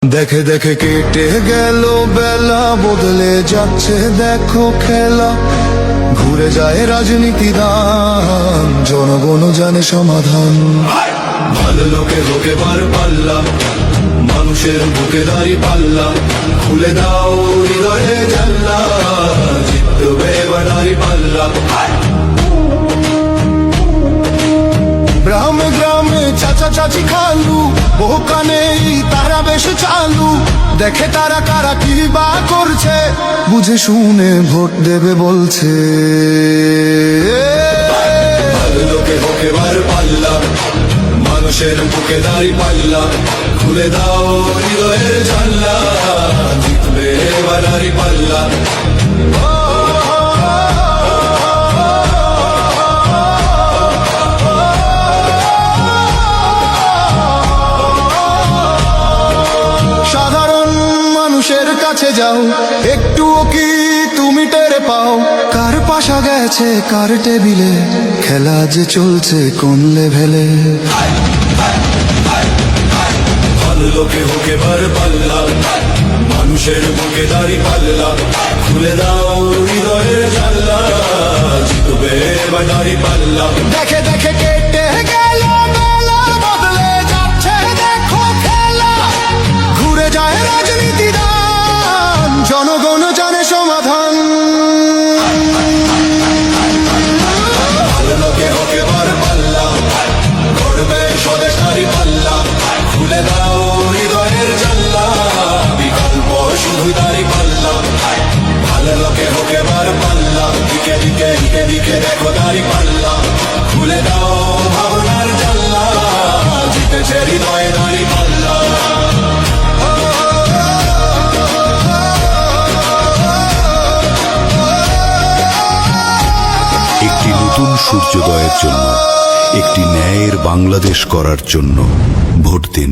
দেখে দেখে কেটে গেল বেলা, বদলে যাচ্ছে দেখো খেলা। ঘুরে যায় রাজনীতি দান, জনগণ জানে সমাধান। ভালো লোকে লোকে বার পাল্লা, মানুষের বুকে দাঁড়ি পাল্লা। খুলে দাও হৃদয়ে জানলা, জিতবে এবার দাঁড়ি পাল্লা। গ্রামে গ্রামে চাচা চাচি খালু, বহু কানে তারা বেশ চালু। দেখে তারা কারা কি বা করছে, বুঝে শুনে ভোট দেবে বলছে। ভালো লোকে হোক এবার পাল্লা, মানুষের বুকে দাঁড়ি পাল্লা। খুলে দাও হৃদয়ের জানলা, জিতবে এবার দাঁড়ি পাল্লা। সাধারণ মানুষের কাছে যাও, একটুও কি তুমি টেরে পাও? কার পাশা গেছে কার টেবিলে, খেলা যে চলছে কোন লেভেলে। ভালো লোকে হোক এবার পাল্লা, মানুষের বুকে দাঁড়ি পাল্লা। খুলে দাও হৃদয়ের জানলা, জিতবে এবার দাঁড়ি পাল্লা। দেখে দেখে কেটে গেল বেলা, বদলে যাচ্ছে দেখো খেলা। ঘুরে যায় রাজনীতি দান, জনগণ জানে সমাধান। ভালো লোকে হোক এবার পাল্লা, করবে স্বদেশ দাঁড়ি পাল্লা। খুলে দাও হৃদয়ের জানলা, বিকল্প শুধু দাঁড়ি পাল্লা। ভালো লোকে হোক এবার পাল্লা, দিকে দিকে দিকে দিকে দেখো দাঁড়ি পাল্লা। খুলে দাও ভাবনার জানলা, জিতেছে হৃদয়ে দাঁড়ি পাল্লা। একটি নতুন সূর্যোদয়ের জন্য, একটি ন্যায়ের বাংলাদেশ করার জন্য ভোট দিন।